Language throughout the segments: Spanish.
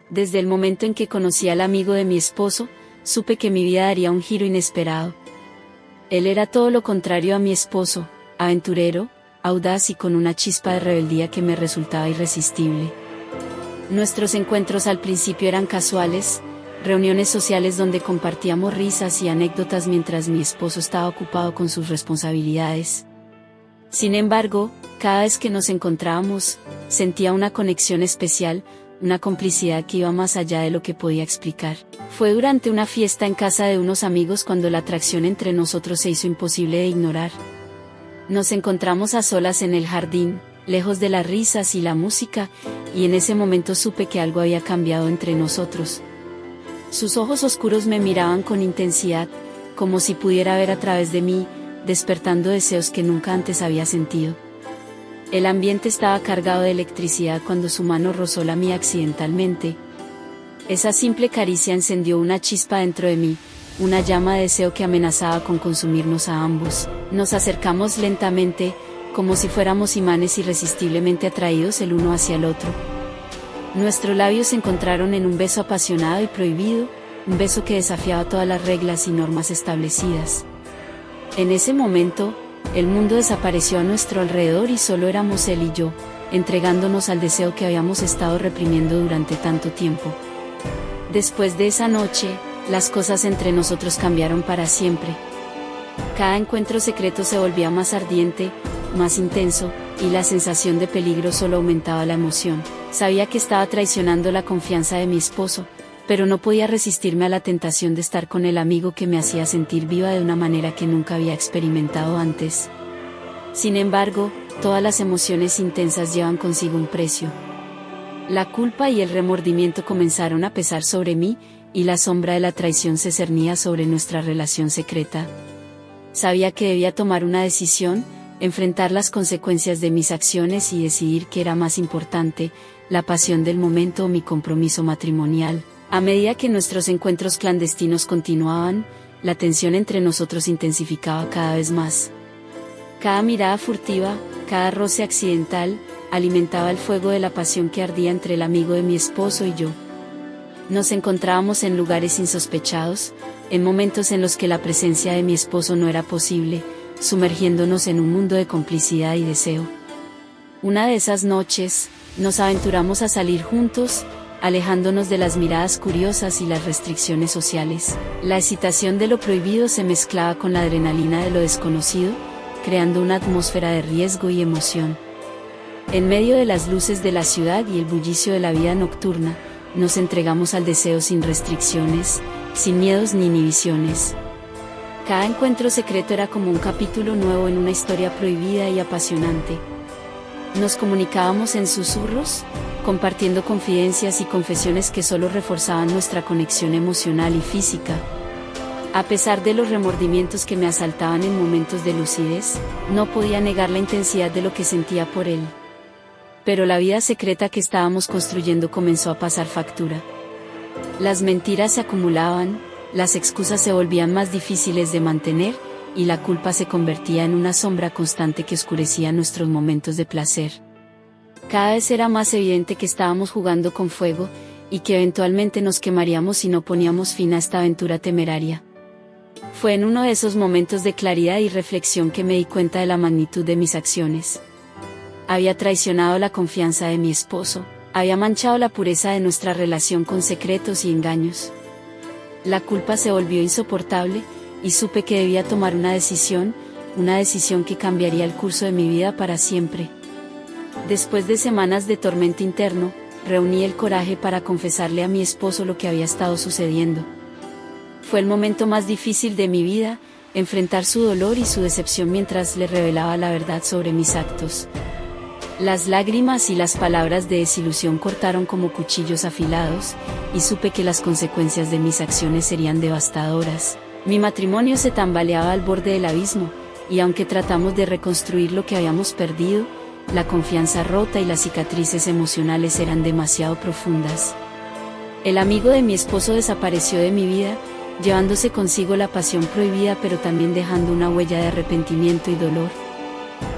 Desde el momento en que conocí al amigo de mi esposo, supe que mi vida daría un giro inesperado. Él era todo lo contrario a mi esposo, aventurero, audaz y con una chispa de rebeldía que me resultaba irresistible. Nuestros encuentros al principio eran casuales, reuniones sociales donde compartíamos risas y anécdotas mientras mi esposo estaba ocupado con sus responsabilidades. Sin embargo, cada vez que nos encontrábamos, sentía una conexión especial, una complicidad que iba más allá de lo que podía explicar. Fue durante una fiesta en casa de unos amigos cuando la atracción entre nosotros se hizo imposible de ignorar. Nos encontramos a solas en el jardín, lejos de las risas y la música, y en ese momento supe que algo había cambiado entre nosotros. Sus ojos oscuros me miraban con intensidad, como si pudiera ver a través de mí, despertando deseos que nunca antes había sentido. El ambiente estaba cargado de electricidad cuando su mano rozó la mía accidentalmente. Esa simple caricia encendió una chispa dentro de mí, una llama de deseo que amenazaba con consumirnos a ambos. Nos acercamos lentamente, como si fuéramos imanes irresistiblemente atraídos el uno hacia el otro. Nuestros labios se encontraron en un beso apasionado y prohibido, un beso que desafiaba todas las reglas y normas establecidas. En ese momento, el mundo desapareció a nuestro alrededor y solo éramos él y yo, entregándonos al deseo que habíamos estado reprimiendo durante tanto tiempo. Después de esa noche, las cosas entre nosotros cambiaron para siempre. Cada encuentro secreto se volvía más ardiente, más intenso, y la sensación de peligro solo aumentaba la emoción. Sabía que estaba traicionando la confianza de mi esposo, pero no podía resistirme a la tentación de estar con el amigo que me hacía sentir viva de una manera que nunca había experimentado antes. Sin embargo, todas las emociones intensas llevan consigo un precio. La culpa y el remordimiento comenzaron a pesar sobre mí, y la sombra de la traición se cernía sobre nuestra relación secreta. Sabía que debía tomar una decisión, enfrentar las consecuencias de mis acciones y decidir qué era más importante, la pasión del momento o mi compromiso matrimonial. A medida que nuestros encuentros clandestinos continuaban, la tensión entre nosotros intensificaba cada vez más. Cada mirada furtiva, cada roce accidental, alimentaba el fuego de la pasión que ardía entre el amigo de mi esposo y yo. Nos encontrábamos en lugares insospechados, en momentos en los que la presencia de mi esposo no era posible, sumergiéndonos en un mundo de complicidad y deseo. Una de esas noches, nos aventuramos a salir juntos, alejándonos de las miradas curiosas y las restricciones sociales. La excitación de lo prohibido se mezclaba con la adrenalina de lo desconocido, creando una atmósfera de riesgo y emoción. En medio de las luces de la ciudad y el bullicio de la vida nocturna, nos entregamos al deseo sin restricciones, sin miedos ni inhibiciones. Cada encuentro secreto era como un capítulo nuevo en una historia prohibida y apasionante. Nos comunicábamos en susurros, compartiendo confidencias y confesiones que solo reforzaban nuestra conexión emocional y física. A pesar de los remordimientos que me asaltaban en momentos de lucidez, no podía negar la intensidad de lo que sentía por él. Pero la vida secreta que estábamos construyendo comenzó a pasar factura. Las mentiras se acumulaban, las excusas se volvían más difíciles de mantener, y la culpa se convertía en una sombra constante que oscurecía nuestros momentos de placer. Cada vez era más evidente que estábamos jugando con fuego, y que eventualmente nos quemaríamos si no poníamos fin a esta aventura temeraria. Fue en uno de esos momentos de claridad y reflexión que me di cuenta de la magnitud de mis acciones. Había traicionado la confianza de mi esposo, había manchado la pureza de nuestra relación con secretos y engaños. La culpa se volvió insoportable, y supe que debía tomar una decisión que cambiaría el curso de mi vida para siempre. Después de semanas de tormento interno, reuní el coraje para confesarle a mi esposo lo que había estado sucediendo. Fue el momento más difícil de mi vida, enfrentar su dolor y su decepción mientras le revelaba la verdad sobre mis actos. Las lágrimas y las palabras de desilusión cortaron como cuchillos afilados, y supe que las consecuencias de mis acciones serían devastadoras. Mi matrimonio se tambaleaba al borde del abismo, y aunque tratamos de reconstruir lo que habíamos perdido, la confianza rota y las cicatrices emocionales eran demasiado profundas. El amigo de mi esposo desapareció de mi vida, llevándose consigo la pasión prohibida pero también dejando una huella de arrepentimiento y dolor.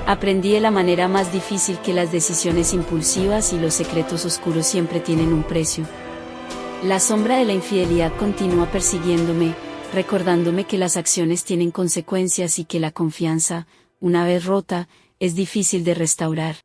Aprendí de la manera más difícil que las decisiones impulsivas y los secretos oscuros siempre tienen un precio. La sombra de la infidelidad continúa persiguiéndome, recordándome que las acciones tienen consecuencias y que la confianza, una vez rota, es difícil de restaurar.